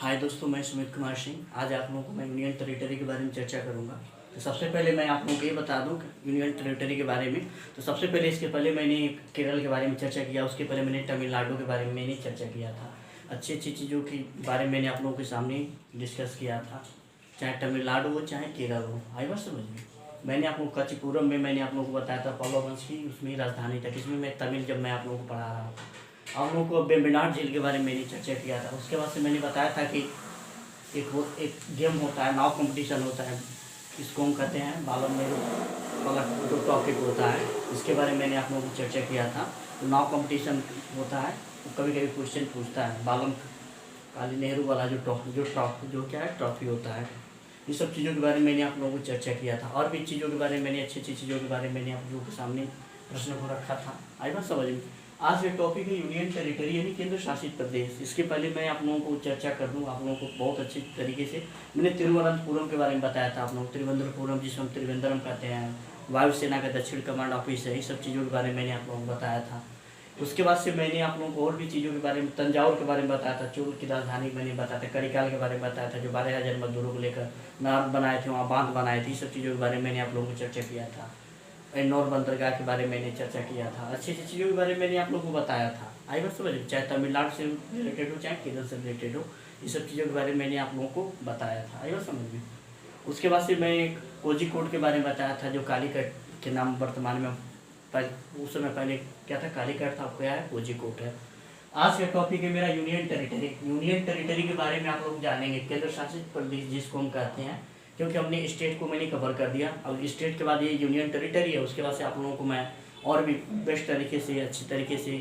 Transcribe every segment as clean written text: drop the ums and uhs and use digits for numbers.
हाय दोस्तों, मैं सुमित कुमार सिंह। आज आप लोगों को मैं यूनियन टेरिटरी के बारे में चर्चा करूंगा। तो सबसे पहले मैं आप लोगों को ये बता दूं कि यूनियन टेरिटरी के बारे में। तो सबसे पहले इसके पहले मैंने केरल के बारे में चर्चा किया, उसके पहले मैंने तमिलनाडु के बारे में मैंने चर्चा किया था। अच्छी अच्छी चीज़ों के बारे में मैंने आप लोगों के सामने डिस्कस किया था, चाहे तमिलनाडु हो चाहे केरल हो। आई बात समझ में। मैंने आपको कांचीपुरम में मैंने आप लोगों को बताया था पल्लव वंश की उसमें राजधानी तक, इसमें मैं तमिल जब मैं आप लोगों को पढ़ा रहा था। आप लोगों को वेम्बनाड झील के बारे में मैंने चर्चा किया था। उसके बाद से मैंने बताया था कि एक गेम होता है, नाव कंपटीशन होता है, इसको हम कहते हैं बालम नेहरू वाला जो टॉपिक होता है, इसके बारे में मैंने आप लोगों को चर्चा किया था। तो नाव कंपटीशन होता है, तो कभी कभी क्वेश्चन पूछता है बालम काली नेहरू वाला जो क्या है ट्रॉफी होता है। ये सब चीज़ों के बारे में मैंने आप लोगों को चर्चा किया था। और भी चीज़ों के बारे में मैंने अच्छी अच्छी चीज़ों के बारे में मैंने आप लोगों के सामने प्रश्न को रखा था। आई बात समझ में। आज ये टॉपिक है यूनियन टेरिटरी यानी केंद्र शासित प्रदेश। इसके पहले मैं आप लोगों को चर्चा कर दूं आप लोगों को बहुत अच्छी तरीके से। मैंने तिरुवनंतपुरम के बारे में बताया था आप लोग, त्रिवेंद्रपुरम जिसे हम त्रिवेंद्रम कहते हैं, वायुसेना का दक्षिण कमांड ऑफिस है। इस सब चीज़ों के बारे में मैंने आप लोगों को बताया था। उसके बाद से मैंने आप लोगों को और भी चीज़ों के बारे में, तंजावुर के बारे में बताया था, चोल की राजधानी मैंने बताया था, करिकाल के बारे में बताया था, जो 12,000 मजदूरों को लेकर नाव बनाए थे, वहाँ बांध बनाए थे। इस सब चीज़ों के बारे में मैंने आप लोगों को चर्चा किया था। एन्नौर बंदरगाह के बारे में मैंने चर्चा किया था। अच्छी अच्छी चीज़ों के बारे में मैंने आप लोगों को बताया था। आई बात समझ, चाहे तमिलनाडु से रिलेटेड हो चाहे केरल से रिलेटेड हो, ये सब चीज़ों के बारे में मैंने आप लोगों को बताया था। आई बात समझ में। उसके बाद से मैं कोझिकोड के बारे में बताया था, जो कालीकट के नाम वर्तमान में उस समय पहले क्या था, कालीकट था, क्या है कोझिकोड है। आज का टॉपिक है मेरा यूनियन टेरिटरी। यूनियन टेरिटरी के बारे में आप लोग जानेंगे, केंद्र शासित प्रदेश जिसको हम कहते हैं, क्योंकि हमने स्टेट को मैंने कवर कर दिया। अब स्टेट के बाद ये यूनियन टेरिटरी है। उसके बाद से आप लोगों को मैं और भी बेस्ट तरीके से, अच्छी तरीके से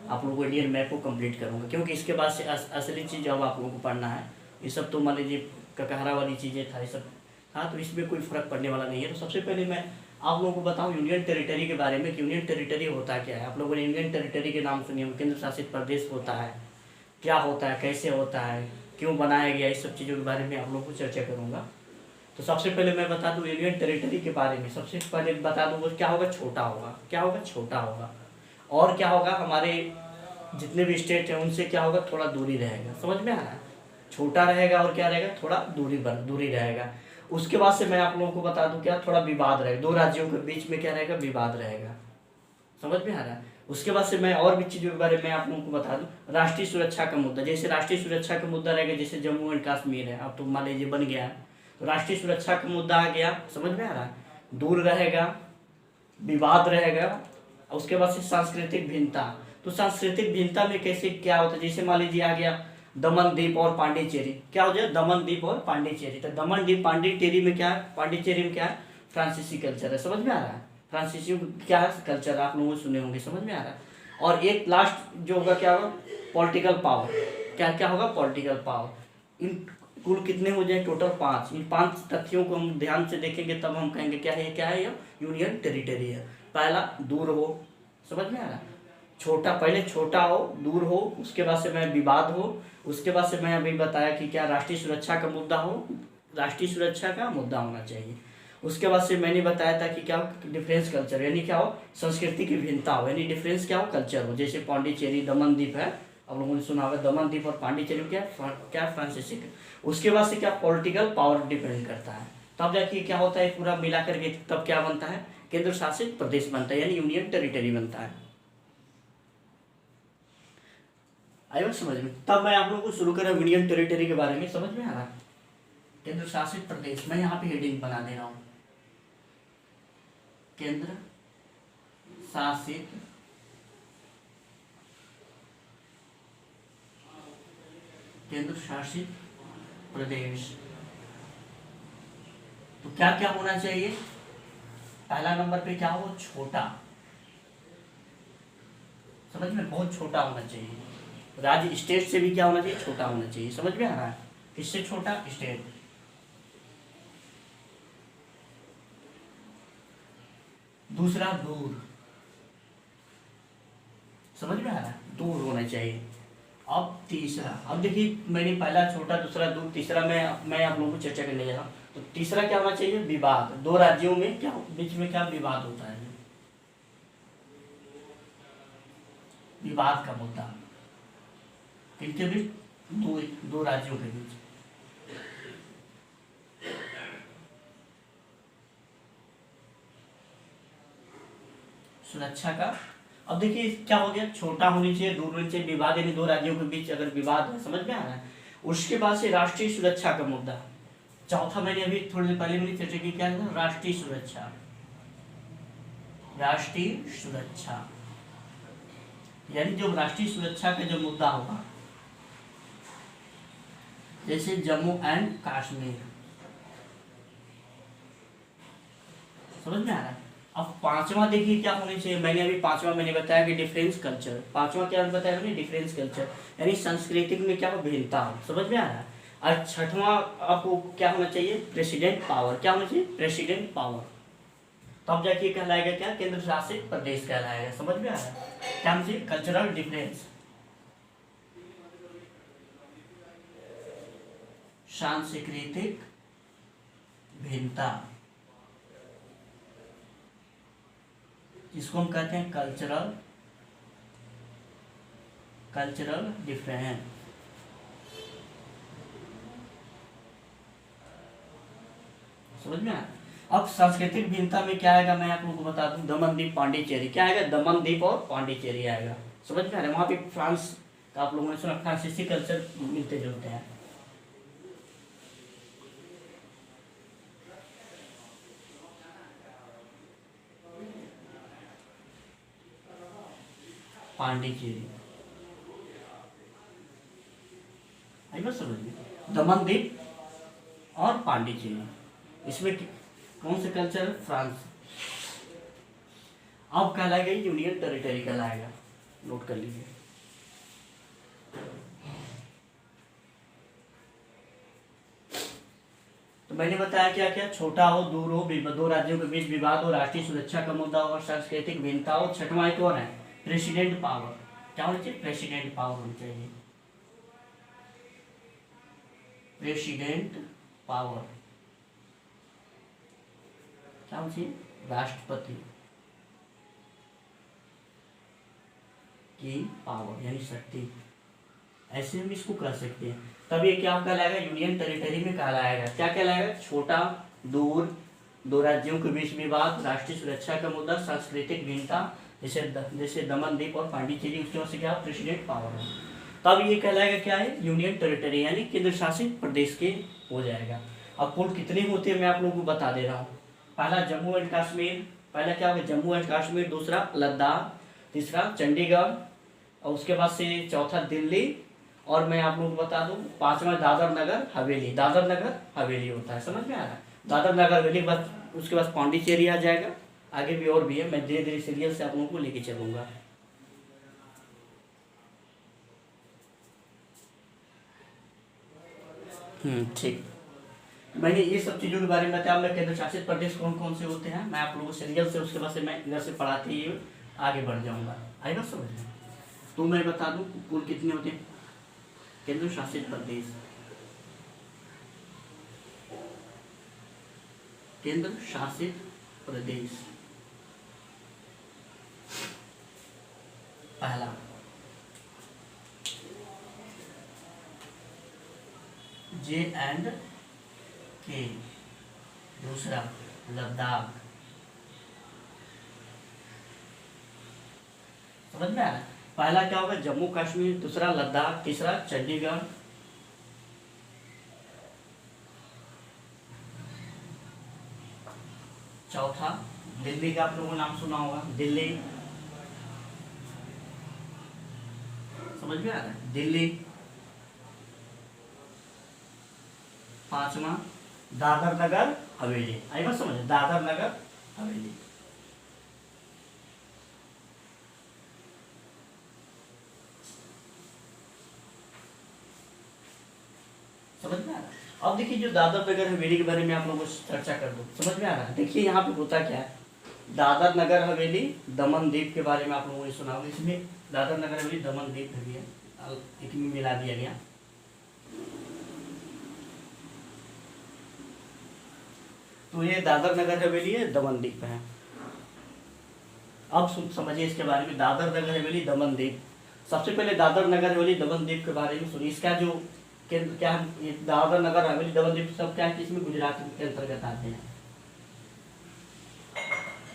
आप लोगों को इंडियन मैप को कंप्लीट करूँगा, क्योंकि इसके बाद से असली चीज़ अब आप लोगों को पढ़ना है। ये सब तो मान लीजिए ककहरा वाली चीज़ें था, ये सब हाँ, तो इसमें कोई फ़र्क पड़ने वाला नहीं है। तो सबसे पहले मैं आप लोगों को बताऊं यूनियन टेरिटरी के बारे में कि यूनियन टेरिटरी होता क्या है। आप लोगों ने यूनियन टेरिटरी के नाम सुनिए, केंद्र शासित प्रदेश होता है, क्या होता है, कैसे होता है, क्यों बनाया गया, इस सब चीज़ों के बारे में आप लोगों को चर्चा करूँगा। तो सबसे पहले मैं बता दूं यूनियन टेरिटरी के बारे में। सबसे पहले बता दूं वो क्या होगा, छोटा होगा। क्या होगा, छोटा होगा। और क्या होगा, हमारे जितने भी स्टेट हैं उनसे क्या होगा, थोड़ा दूरी रहेगा। समझ में आ रहा है, छोटा रहेगा और क्या रहेगा, थोड़ा दूरी रहेगा। उसके बाद से मैं आप लोगों को बता दूं क्या, थोड़ा विवाद रहेगा, दो राज्यों के बीच में क्या रहेगा, विवाद रहेगा। समझ में आ रहा है। उसके बाद से मैं और भी चीज़ों के बारे में आप लोगों को बता दूं। राष्ट्रीय सुरक्षा का मुद्दा, जैसे राष्ट्रीय सुरक्षा का मुद्दा रहेगा, जैसे जम्मू एंड कश्मीर है, अब तो मान लीजिए बन गया है, तो राष्ट्रीय सुरक्षा का मुद्दा आ गया। समझ में आ रहा है, दूर रहेगा, विवाद रहेगा। उसके बाद से सांस्कृतिक भिन्नता, तो सांस्कृतिक भिन्नता में कैसे क्या होता है, जैसे मान लीजिए आ गया दमन द्वीप और पांडिचेरी, क्या हो जाए, दमन द्वीप और पांडिचेरी। तो दमन द्वीप पांडिचेरी में क्या है, पांडिचेरी में क्या है, फ्रांसीसी कल्चर है। समझ में आ रहा है, फ्रांसीसी क्या है कल्चर, आप लोगों ने सुने होंगे। समझ में आ रहा है। और एक लास्ट जो होगा क्या होगा, पॉलिटिकल पावर। क्या क्या होगा, पॉलिटिकल पावर। इन कुल कितने हो जाए, टोटल 5। इन 5 तथ्यों को हम ध्यान से देखेंगे तब हम कहेंगे क्या है, क्या है, ये यूनियन टेरिटरी है। पहला, दूर हो। समझ में आ रहा है, छोटा, पहले छोटा हो, दूर हो, उसके बाद से मैं विवाद हो, उसके बाद से मैं अभी बताया कि क्या राष्ट्रीय सुरक्षा का मुद्दा हो, राष्ट्रीय सुरक्षा का मुद्दा होना चाहिए। उसके बाद से मैंने बताया था कि क्या हो, डिफरेंस कल्चर, यानी क्या हो, संस्कृति की भिन्नता हो, यानी डिफरेंस क्या हो, कल्चर हो। जैसे पांडिचेरी दमन द्वीप है, आप लोगों ने सुना होगा, दमन द्वीप और पांडिचेरी क्या क्या फ्रांसीसी। उसके बाद से क्या, पॉलिटिकल पावर डिपेंड करता है, तब जाके क्या होता है, पूरा मिला करके तब क्या बनता है, केंद्र शासित प्रदेश बनता है, यानी यूनियन टेरिटरी बनता है। आयो समझ में। तब मैं आप लोगों को शुरू करा यूनियन टेरिटरी के बारे में। समझ में आ रहा है, केंद्र शासित प्रदेश, मैं यहाँ पे हेडिंग बना दे रहा हूँ, केंद्र शासित प्रदेश। तो क्या क्या होना चाहिए, पहला नंबर पे क्या हो, छोटा। समझ में, बहुत छोटा होना चाहिए। राज्य स्टेट से भी क्या होना चाहिए, छोटा होना चाहिए। समझ में आ रहा है, किससे छोटा, स्टेट। दूसरा, दूर। समझ में आ रहा है, दूर होना चाहिए। अब तीसरा, अब देखिए मैंने पहला छोटा, दूसरा दूर, तीसरा मैं आप लोगों को चर्चा करने जा रहा हूँ। तो तीसरा क्या होना चाहिए, विवाद। दो राज्यों में क्या बीच में क्या विवाद होता है, विवाद का मुद्दा, किनके बीच, दो दो राज्यों के बीच सुरक्षा का। अब देखिए क्या हो गया, छोटा होनी चाहिए, दूर होनी चाहिए, विवाद यानी दो राज्यों के बीच अगर विवाद है, समझ में आ रहा है। उसके बाद से राष्ट्रीय सुरक्षा का मुद्दा। चौथा मैंने अभी थोड़ी देर पहले मैंने चर्चा की, क्या है, राष्ट्रीय सुरक्षा। राष्ट्रीय सुरक्षा यानी जो राष्ट्रीय सुरक्षा का जो मुद्दा होगा, जैसे जम्मू एंड कश्मीर, समझ में आ रहा है। अब पांचवा देखिए क्या होनी चाहिए, मैंने अभी पांचवा मैंने बताया कि डिफरेंस कल्चर। पांचवा क्या बताया मैंने, डिफरेंस कल्चर यानी सांस्कृतिक में क्या हो, भिन्नता हो, समझ में आ रहा है। और छठवां आपको क्या होना चाहिए, प्रेसिडेंट पावर। क्या होना चाहिए, प्रेसिडेंट पावर। तब जाके कहलाएगा क्या, केंद्र शासित प्रदेश कहलाएगा, समझ में आ रहा है। क्या होना चाहिए, कल्चरल डिफरेंस, सांस्कृतिक भिन्नता, जिसको हम कहते हैं कल्चरल डिफरेंस। समझ में आया। अब सांस्कृतिक भिन्नता में क्या आएगा, मैं आप लोगों को बता दूं, दमनदीप पांडिचेरी। क्या आएगा, दमनदीप और पांडिचेरी आएगा, समझ में आ रहा है। वहां पे फ्रांस का आप लोगों ने सुना, फ्रांसीसी कल्चर मिलते जुलते हैं। पांडिचेरी आई बात समझ में, दमनदीप और पांडिचेरी, इसमें कौन सा कल्चर है, फ्रांस। अब कहलाएगा यूनियन टेरिटरी कहलाएगा, नोट कर लीजिए। तो मैंने बताया क्या क्या, छोटा हो, दूर हो, दो राज्यों के बीच विवाद हो, राष्ट्रीय सुरक्षा का मुद्दा हो, सांस्कृतिक भिन्नता हो। छठवां कौन है, प्रेसिडेंट पावर। क्या होना चाहिए, प्रेसिडेंट पावर होनी चाहिए, प्रेसिडेंट पावर। क्या होना चाहिए, राष्ट्रपति की पावर यानी शक्ति, ऐसे हम इसको कह सकते हैं। तब ये क्या कहलाएगा, यूनियन टेरिटरी में कहलाएगा। क्या कहलाएगा, छोटा, दूर, दो राज्यों के बीच विवाद, राष्ट्रीय सुरक्षा का मुद्दा, सांस्कृतिक भिन्नता, जैसे दमनदीप और पांडिचेरी, उसकी वजह से क्या, प्रेसिडेंट पावर है। तब ये कहलाएगा क्या है, यूनियन टेरिटरी यानी केंद्र शासित प्रदेश के हो जाएगा। अब कुल कितने होते हैं मैं आप लोगों को बता दे रहा हूँ। पहला जम्मू एंड कश्मीर, पहला क्या होगा, जम्मू एंड कश्मीर। दूसरा लद्दाख, तीसरा चंडीगढ़, और उसके बाद से चौथा दिल्ली, और मैं आप लोगों को बता दूं पांचवा दादर नगर हवेली। दादर नगर हवेली होता है, समझ में आ रहा है। दादर नगर हवेली बस, उसके बाद पांडिचेरी आ जाएगा। आगे भी और भी है, मैं धीरे धीरे सीरियल से आप लोगों को लेके चलूंगा। ठीक, मैंने ये सब चीज़ों के बारे में बताया। मैं केंद्र शासित प्रदेश कौन कौन से होते हैं मैं आप लोगों को सीरियल से, उसके बाद से मैं इधर से पढ़ाते ही आगे बढ़ जाऊंगा। आई बात समझ में। तो मैं बता दूं कुल कितने होते हैं केंद्र शासित प्रदेश। केंद्र शासित प्रदेश, पहला J&K, दूसरा लद्दाख, समझ में आ रहा है। पहला क्या होगा, जम्मू कश्मीर, दूसरा लद्दाख, तीसरा चंडीगढ़, चौथा दिल्ली का आप लोगों ने नाम सुना होगा, दिल्ली, समझ में आ रहा है, दिल्ली। पांचवा दादर नगर हवेली। आई बात समझ, दादर नगर हवेली। समझ में आ रहा है। अब देखिए जो दादर नगर हवेली के बारे में आप लोगों को चर्चा कर दूं, समझ में आ रहा है। देखिए यहाँ पे होता क्या है, दादर नगर हवेली दमन द्वीप के बारे में आप लोगों ने सुना होगा। इसमें दादर नगर हवेली दमन द्वीप भी है, एक में मिला दिया गया। तो ये दादर नगर हवेली है, दमन द्वीप है। अब समझिए इसके बारे में, दादर नगर हवेली दमन द्वीप। सबसे पहले दादर नगर हवेली दमन दीव के बारे में सुनिए। इसका जो केंद्र क्या है, ये दादर नगर हवेली दमन दीव सब क्या है, इसमें गुजरात के अंतर्गत आते हैं।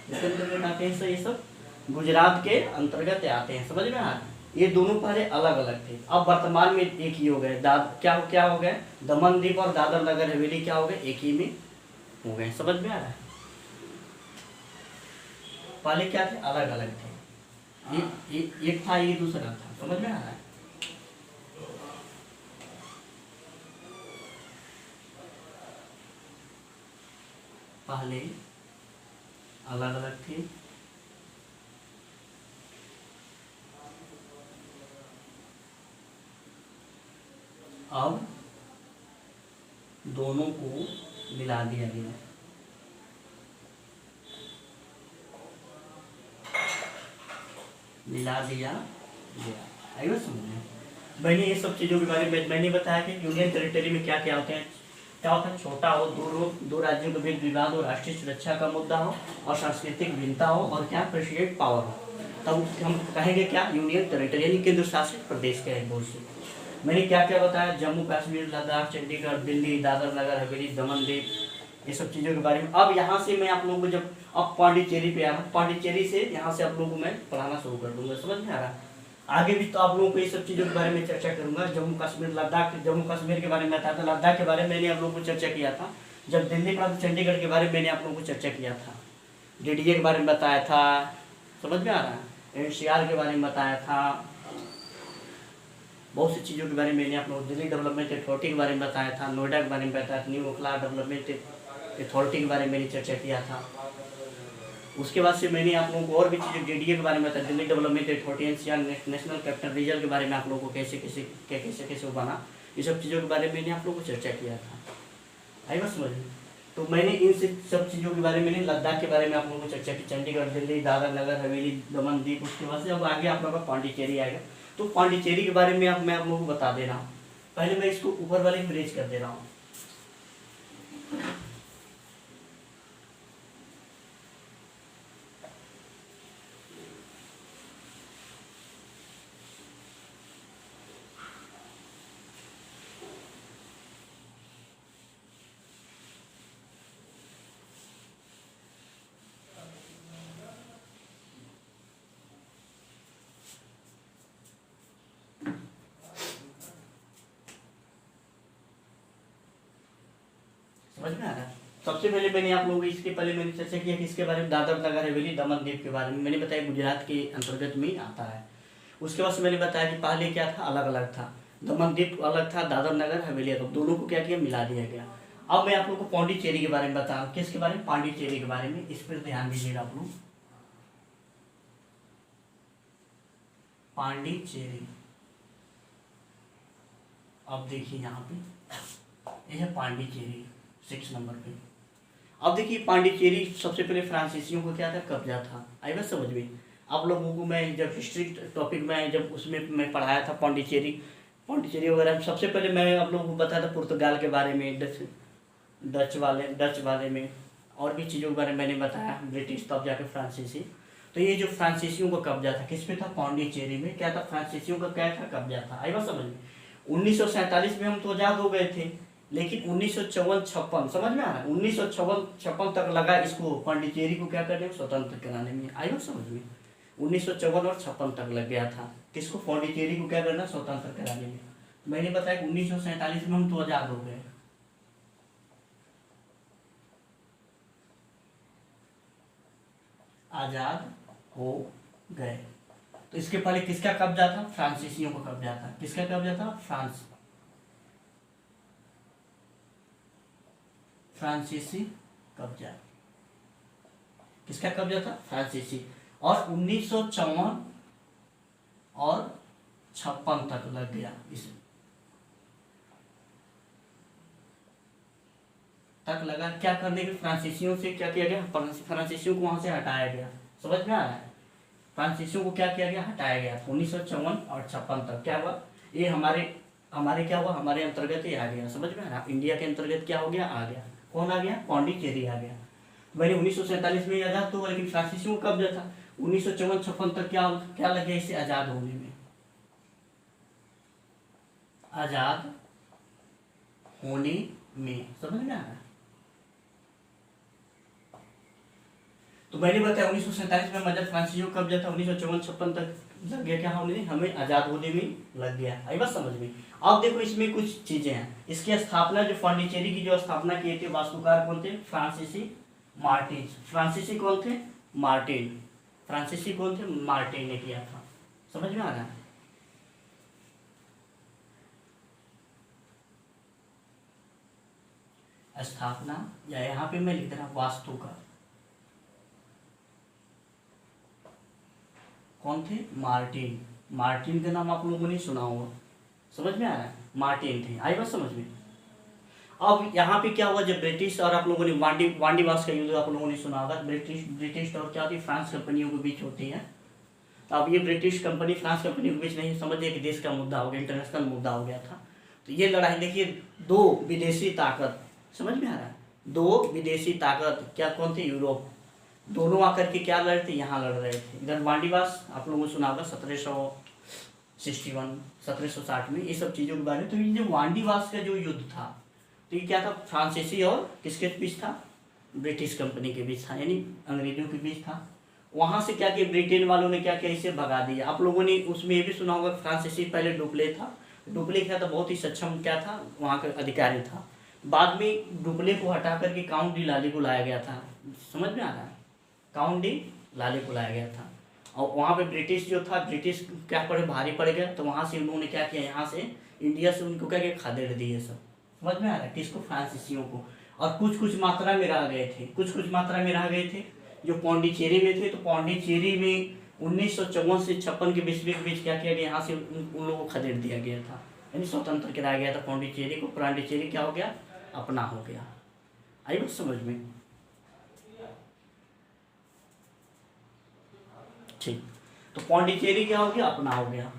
इसके अंतर्गत आते हैं, ये सब गुजरात के अंतर्गत आते हैं। समझ में आ रहा है? ये दोनों पहले अलग अलग थे, अब वर्तमान में एक ही हो गए। क्या हो गए, दमन दीव और दादर नगर हवेली क्या हो गए, एक ही में हो गए। समझ में आ रहा है? पहले क्या थे, अलग अलग थे। एक था, ये दूसरा था। समझ में आ रहा है? पहले अलग अलग थे, अब दोनों को मिला दिया गया। मिला दिया गया। आई बात समझ में? मैंने ये सब चीज़ों के बारे में मैंने बताया कि यूनियन टेरिटरी में क्या क्या होते हैं। क्या होता है, छोटा हो, दो राज्यों के बीच विवाद हो, राष्ट्रीय सुरक्षा का मुद्दा हो, और सांस्कृतिक भिन्नता हो, और क्या प्रेसिडेंट पावर हो, तब हम कहेंगे क्या, यूनियन टेरिटरी यानी केंद्र शासित प्रदेश के एक बोल से। मैंने क्या क्या बताया, जम्मू कश्मीर, लद्दाख, चंडीगढ़, दिल्ली, दादर नगर हवेली, दमन दीव, ये सब चीज़ों के बारे में। अब यहाँ से मैं आप लोगों को जब अब पांडिचेरी पे आ रहा हूँ, पांडिचेरी से यहाँ से आप लोगों को मैं पढ़ाना शुरू कर दूंगा। समझ में आ रहा है? आगे भी तो आप लोगों को ये सब चीज़ों के बारे में चर्चा करूंगा। जम्मू कश्मीर, लद्दाख, जम्मू कश्मीर के बारे में बताया था, लद्दाख के बारे में मैंने आप लोगों को चर्चा किया था। जब दिल्ली पढ़ा तो चंडीगढ़ के बारे में मैंने आप लोगों को चर्चा किया था, DDA के बारे में बताया था। समझ में आ रहा है? NCR के बारे में बताया था, बहुत सी चीज़ों के बारे में मैंने आप लोगों को, दिल्ली डेवलपमेंट अथॉरिटी के बारे में बताया था, नोएडा के बारे में बताया था, न्यू ओखला डेवलपमेंट अथॉरिटी के बारे में मैंने चर्चा किया था। उसके बाद से मैंने आप लोगों को और भी चीज़ें DDA के बारे में बताया, Delhi development authority, NCR national capital region के बारे में आप लोगों को कैसे वो बना, ये सब चीज़ों के बारे में मैंने आप लोगों को चर्चा किया था। आई बात समझ में? तो मैंने इन सब चीज़ों के बारे में, मैंने लद्दाख के बारे में आप लोगों को चर्चा की, चंडीगढ़, दिल्ली, दादर नगर हवेली, दमन दीव। उसके बाद से अब आगे आप लोगों का पांडिचेरी आएगा। तो पांडिचेरी के बारे में अब मैं आप लोगों को बता दे रहा हूँ। पहले मैं इसको ऊपर वाले में रेज कर दे रहा हूँ। समझ में आ रहा है? सबसे पहले मैंने आप लोगों को इसके पहले मैंने चर्चा किया कि इसके बारे में, दादर नगर हवेली दमन दीव के बारे में मैंने बताया, गुजरात के अंतर्गत में आता है। उसके बाद से मैंने बताया कि पहले क्या था, अलग अलग था, दमन दीव अलग था, दादर नगर हवेली अलग, दोनों को क्या किया, मिला दिया गया। अब मैं आप लोग को पांडिचेरी के बारे में बता रहा हूँ। किसके बारे में, पांडिचेरी के बारे में। इस पर ध्यान दीजिएगा आप लोग। पांडिचेरी, अब देखिए यहाँ पे, यह है पांडिचेरी 6 नंबर पे। अब देखिए पांडिचेरी सबसे पहले फ्रांसीसियों को क्या था, कब्जा था। आई बात समझ में? आप लोगों को मैं जब हिस्ट्री टॉपिक में जब उसमें मैं पढ़ाया था पांडिचेरी वगैरह, सबसे पहले मैं आप लोगों को बताया था पुर्तगाल के बारे में, डच वाले में, और भी चीज़ों के बारे में मैंने बताया, ब्रिटिश तब जाके फ्रांसीसी। तो ये जो फ्रांसीसियों का कब्जा था, किस पे था, पांडिचेरी में क्या था, फ्रांसीसियों का क्या था, कब्जा था। आई बात समझ में? 1947 में हम तो आज़ाद हो गए थे, लेकिन 1954-56 समझ में आ रहा है, 1954-56 तक लगा इसको, पांडिचेरी को क्या करने में, स्वतंत्र कराने में। आई बात समझ में? 1954 और 56 तक लग गया था किसको, पांडिचेरी को क्या करना, स्वतंत्र कराने में। मैंने बताया कि 1947 में हम तो आज़ाद हो गए। आज़ाद हो गए। तो इसके पहले किसका कब्जा था, फ्रांसीसियों का कब्जा था। किसका कब्जा था, फ्रांसीसी कब्जा। किसका कब्जा था, फ्रांसीसी। और 1954 और 56 तक लग गया, इस तक लगा। क्या करने के, फ्रांसीसियों से क्या किया गया, फ्रांसीसियों को वहां से हटाया गया। समझ में आ रहा है? फ्रांसीसियों को क्या किया गया, हटाया गया। 1954 और 56 तक क्या हुआ, ये हमारे क्या हुआ, हमारे अंतर्गत ही आ गया। समझ में आ रहा, इंडिया के अंतर्गत क्या हो गया, आ गया। कौन आ गया, पांडिचेरी आ गया। मैंने 1947 में आजाद तो हुआ, लेकिन फ्रांसीसियों का कब्जा था। 1954-56 तक क्या लग गया इसे आजाद होने में। आजाद होने में, समझ में आ रहा है। तो मैंने बताया 1947 में मदर फ्रांसीसियों कब जाता, 1954-56 तक लग गया क्या होने, हमें आजाद होने में लग गया। आई बात समझ में। अब देखो इसमें कुछ चीजें हैं। इसकी स्थापना जो पांडिचेरी की जो स्थापना किए थे वास्तुकार कौन थे, फ्रांसीसी मार्टिन। फ्रांसीसी कौन थे, मार्टिन। फ्रांसीसी कौन थे, मार्टिन ने किया था। समझ में आ रहा है। स्थापना या यहाँ पे मैं लिख रहा वास्तुकार कौन थे, मार्टिन। मार्टिन का नाम आप लोगों ने सुना होगा, समझ में आ रहा है, मार्टिन थे। आई बात समझ में। अब यहाँ पे क्या हुआ, जब ब्रिटिश और आप लोगों ने वांडीवास का युद्ध आप लोगों ने सुना होगा, ब्रिटिश और क्या होती है, फ्रांस कंपनियों के बीच होती है। तो अब ये ब्रिटिश कंपनी फ्रांस कंपनी के बीच नहीं, समझिए कि देश का मुद्दा हो गया, इंटरनेशनल मुद्दा हो गया था। तो ये लड़ाई देखिए, दो विदेशी ताकत, समझ में आ रहा है, दो विदेशी ताकत क्या कौन थे, यूरोप, दोनों आकर के क्या लड़ थे, यहाँ लड़ रहे थे। इधर वांडीवास आप लोगों ने सुना होगा 1761 1760 में, ये सब चीज़ों के बारे में। तो ये जो वांडीवास का जो युद्ध था, तो ये क्या था, फ्रांसीसी और किसके बीच था, ब्रिटिश कंपनी के बीच था, यानी अंग्रेजों के बीच था। वहाँ से क्या किया, ब्रिटेन वालों ने क्या किया, इसे भगा दिया। आप लोगों ने उसमें ये भी सुना होगा, फ्रांसीसी पहले डुप्ले था। डुप्ले क्या था, बहुत ही सक्षम क्या था, वहाँ का अधिकारी था। बाद में डुप्ले को हटा करके काउंट डी लाली को लाया गया था। समझ में आ रहा है, काउंट डी लाली को लाया गया था। और वहाँ पे ब्रिटिश जो था, ब्रिटिश क्या पड़े, भारी पड़ गया। तो वहाँ से उन्होंने क्या किया, यहाँ से इंडिया से उनको क्या किया, खदेड़ दिए सब। समझ में आ रहा है, किसको, फ्रांसीसियों को। और कुछ कुछ मात्रा में रह गए थे, कुछ कुछ मात्रा में रह गए थे जो पौंडीचेरी में थे। तो पौंडीचेरी में 1954 से 56 के बीच क्या किया गया, यहाँ से उन लोगों को खदेड़ दिया गया था, यानी स्वतंत्र कराया गया था पौंडीचेरी को। पौंडीचेरी क्या हो गया, अपना हो गया। आई बात समझ में, ठीक। तो पौंडीचेरी क्या हो गया, अपना हो गया।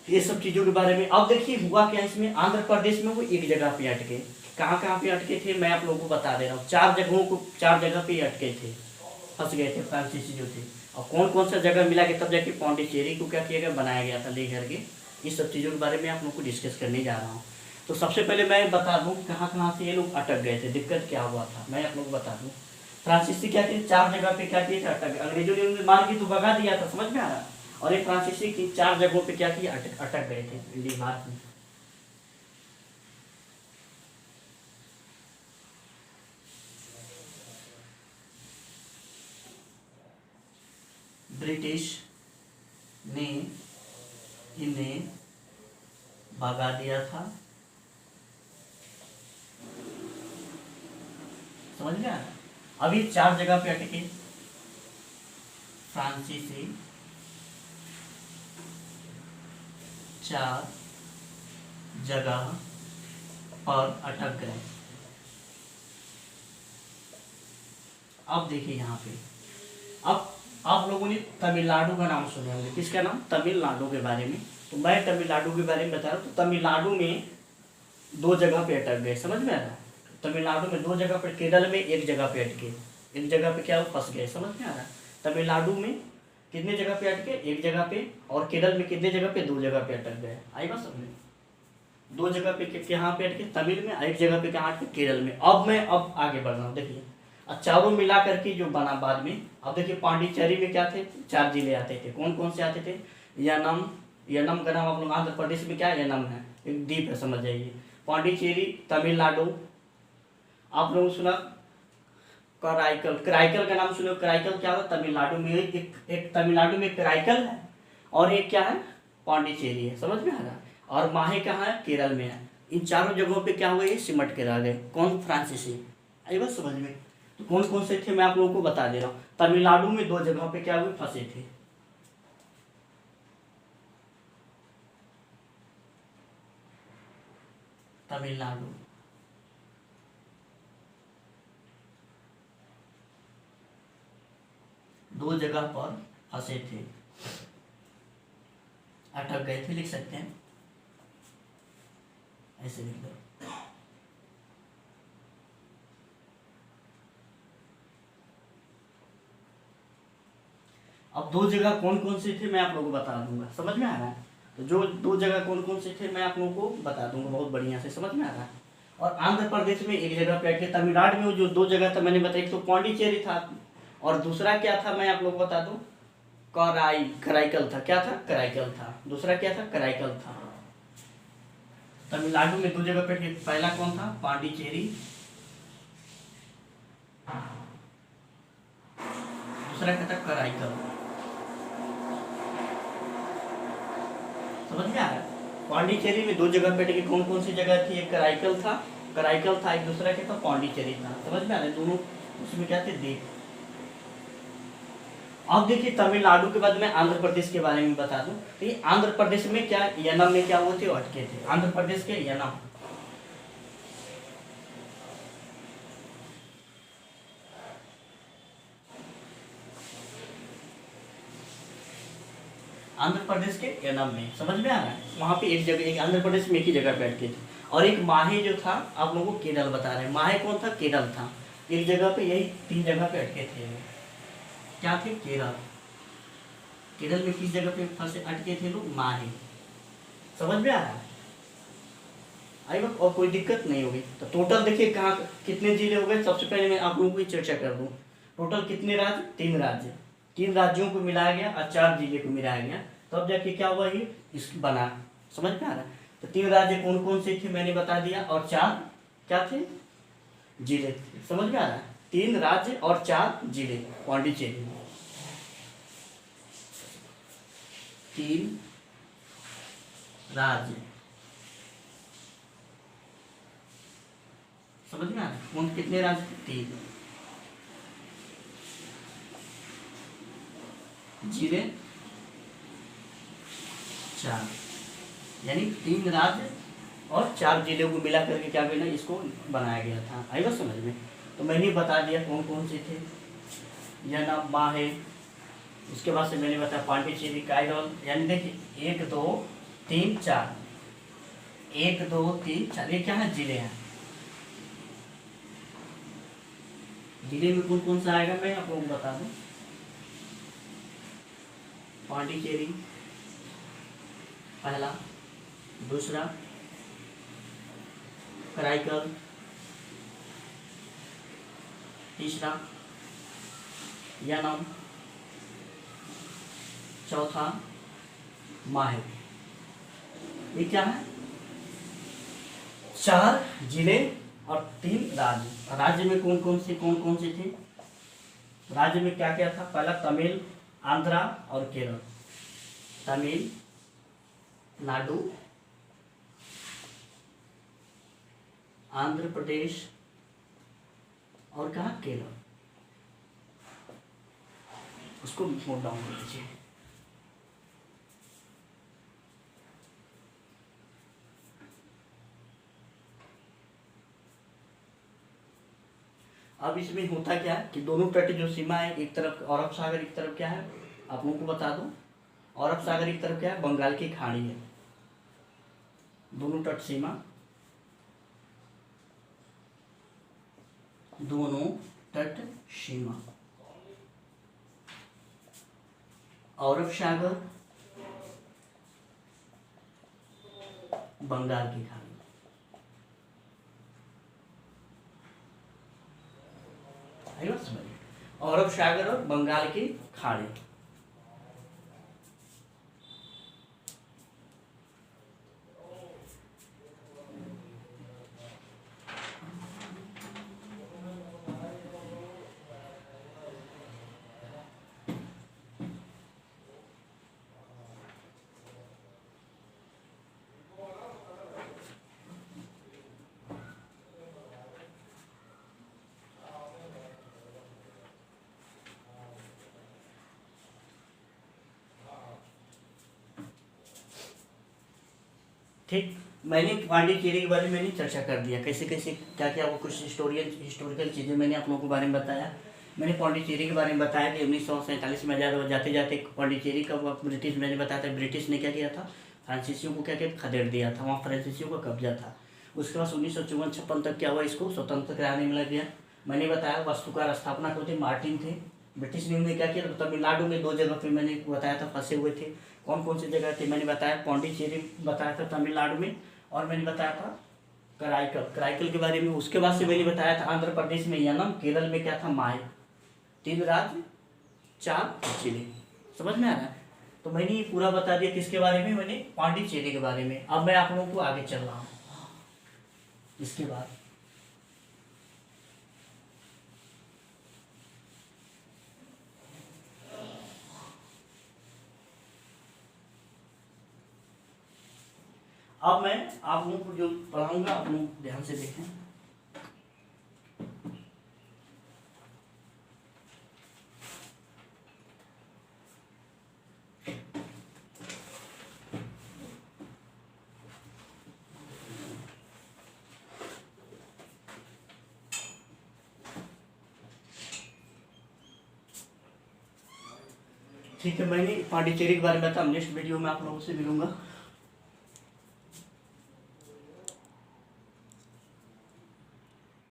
ये सब चीजों के बारे में। अब देखिए हुआ क्या इसमें, आंध्र प्रदेश में वो एक जगह पे अटके। कहाँ कहाँ पे अटके थे, मैं आप लोगों को बता दे रहा हूँ। चार जगह पे अटके थे, फंस गए थे फ्रांसीसी जो थे। और कौन कौन सा जगह मिला के तब जाके पौंडीचेरी को क्या किया गया, बनाया गया था ले करके। इस सब चीज़ों के बारे में आप लोगों को डिस्कस करने जा रहा हूँ। तो सबसे पहले मैं बता दूँ कहाँ कहाँ से ये लोग अटक गए थे, दिक्कत क्या हुआ था, मैं आप लोग को बता दूँ। फ्रांसीसी क्या थे, चार जगह पे क्या किए थे, अटक गए। अंग्रेजों ने उन्हें मार के तो भगा दिया था, समझ में आ रहा। और एक फ्रांसीसी की चार जगहों पे क्या किया, अटक गए थे इंडिया भारत में। ब्रिटिश ने इन्हें भगा दिया था, समझ में आ रहा। अभी चार जगह पे अटके फ्रांसीसी, चार जगह पर अटक गए। अब देखिए यहाँ पे, अब आप लोगों ने तमिलनाडु का नाम सुने होंगे, किसका नाम, तमिलनाडु के बारे में। तो मैं तमिलनाडु के बारे में बता रहा हूँ। तो तमिलनाडु में दो जगह पे अटक गए, समझ में आ रहा है। तमिलनाडु में दो जगह पे, केरल में एक जगह पे अटके, एक जगह पे क्या फंस गए, समझ में आ रहा है। तमिलनाडु में कितने जगह पे अटके, एक जगह पे। और केरल में कितने जगह पे, दो जगह पे अटक गए। आई बात समझ में, दो जगह पे कहाँ पे अटके, तमिल में, एक जगह पे कहाँ अटके, केरल में। अब मैं आगे बढ़ रहा हूँ, देखिए चारों मिला करके जो बना बाद में। अब देखिए पांडिचेरी में क्या थे, चार जिले आते थे। कौन कौन से आते थे, यनम का नाम आप लोग, आंध्र प्रदेश में क्या है, यनम है, एक द्वीप है, समझ जाइए। पांडिचेरी तमिलनाडु, आप लोगों सुना कराईकल, कराईकल का नाम सुनो। कराईकल क्या होता है, तमिलनाडु में एक तमिलनाडु में कराईकल है, और एक क्या है, पांडिचेरी है, समझ में आ रहा है। और माहे कहाँ है, केरल में है। इन चारों जगहों पे क्या हुआ, ये सिमट के रह गए। कौन, फ्रांसीसी। आई बात समझ में। तो कौन कौन से थे मैं आप लोगों को बता दे रहा हूँ। तमिलनाडु में दो जगह पे क्या हुए, फंसे थे। तमिलनाडु, दो जगह पर फंसे थे, अटक गए थे, लिख सकते हैं, ऐसे लिख दो। अब दो जगह कौन कौन से थे मैं आप लोगों को बता दूंगा, समझ में आ रहा है। तो जो दो जगह कौन कौन से थे मैं आप लोगों को बता दूंगा बहुत बढ़िया से, समझ में आ रहा है। और आंध्र प्रदेश में एक जगह पे अटके, तमिलनाडु में जो दो जगह था मैंने बताया, एक तो पौंडीचेरी था और दूसरा क्या था मैं आप लोगों को बता दूं, कराईकल था। क्या था? कराईकल था। दूसरा क्या था? कराईकल था। तमिलनाडु में दो जगह पे अटके, पहला कौन था? पांडिचेरी, दूसरा क्या था? कराईकल। समझ में आ रहा है? पांडिचेरी में दो जगह पे अटके, कौन कौन सी जगह थी? एक कराईकल था, एक दूसरा क्या था? पांडिचेरी था। समझ में आ रहा है? दोनों उसमें क्या थे? द्वीप। अब देखिए तमिलनाडु के बाद मैं आंध्र प्रदेश के बारे में बता दूं। तो ये आंध्र प्रदेश में क्या, यनम में क्या हुए थे? अटके थे। आंध्र प्रदेश के यनम, आंध्र प्रदेश के यनम में। समझ में आ रहा है? वहां पे एक जगह, एक आंध्र प्रदेश में एक ही जगह पे अटके थे। और एक माहे जो था आप लोगों को केरल बता रहे हैं। माहे कौन था? केरल था। एक जगह पे, यही तीन जगह पे अटके थे। क्या थे? केरल। केरल में किस जगह पे फंसे अटके थे लोग? माहे। समझ में आ रहा है? आई बात, और कोई दिक्कत नहीं होगी। तो टोटल देखिए कहाँ कितने जिले हो गए। सबसे पहले मैं आप लोगों को चर्चा कर दूं, टोटल कितने राज्य? 3 राज्य। 3 राज्यों को मिलाया गया और 4 जिले को मिलाया गया, तब तो जाके क्या हुआ, ये इस बना। समझ में आ रहा है? तो 3 राज्य कौन कौन से थे मैंने बता दिया, और 4 क्या थे? जिले थे। समझ में आ रहा है? 3 राज्य और 4 जिले पांडिचेरी में। 3 राज्य, समझ में आ रहा है? कौन कितने राज्य थे? 3। जिले 4, यानी 3 राज्य और 4 जिलों को मिला करके क्या बना, इसको बनाया गया था। आई बात समझ में? तो मैंने बता दिया कौन कौन से थे। यह नाम माहे, उसके बाद से मैंने बताया पांडिचेरी, कायरल, यानी देखिए 1 2 3 4, 1 2 3 4, ये क्या है? जिले हैं। जिले में कौन कौन सा आएगा मैं आप लोगों को बता दूं। पांडिचेरी पहला, दूसरा कराईकल, तीसरा यनम, चौथा माहे। ये क्या है? 4 जिले और 3 राज्य। राज्य में कौन कौन से थे? राज्य में क्या क्या था? पहला तमिल, आंध्रा और केरल। तमिल नाडु, आंध्र प्रदेश और कहा? केरल। उसको नोट डाउन कर लीजिए। अब इसमें होता क्या है कि दोनों तट जो सीमा है, एक तरफ अरब सागर, एक तरफ क्या है आप लोगों को बता दूं, अरब सागर, एक तरफ क्या है? बंगाल की खाड़ी है। दोनों तट सीमा, दोनों तट सीमा, अरब सागर, बंगाल की खाड़ी। अरब सागर और बंगाल की खाड़ी। ठीक, मैंने पांडिचेरी के बारे में मैंने चर्चा कर दिया, कैसे कैसे क्या क्या वो कुछ हिस्टोरिकल चीज़ें मैंने आप लोगों के बारे में बताया। मैंने पांडिचेरी के बारे में बताया कि 1947 में आज़ाद जाते जाते पांडिचेरी का ब्रिटिश, मैंने बताया था ब्रिटिश ने क्या किया था, फ्रांसीसियों को क्या किया, खदेड़ दिया था, वहाँ फ्रांसीसियों का कब्जा था। उसके बाद 1954 तक क्या हुआ, इसको स्वतंत्र कराने में लग गया। मैंने बताया वास्तुकार स्थापना को थे मार्टिन थे। ब्रिटिश ने क्या किया, तमिलनाडु में 2 जगह पे मैंने बताया था फंसे हुए थे। कौन कौन सी जगह थी मैंने बताया, पौंडीचेरी बताया था तमिलनाडु में, और मैंने बताया था कराईकल, कराईकल के बारे में। उसके बाद से मैंने बताया था आंध्र प्रदेश में यानम, केरल में क्या था माय। 3 राज्य 4 जिले, समझ में आ रहा है। तो मैंने ये पूरा बता दिया किसके बारे में, मैंने पांडिचेरी के बारे में। अब मैं आप लोगों को आगे चल रहा हूँ इसके बाद। अब मैं आप लोगों को जो पढ़ाऊंगा आप लोग ध्यान से देखें। ठीक है, मैंने पांडिचेरी के बारे में बताया। नेक्स्ट वीडियो में आप लोगों से मिलूंगा।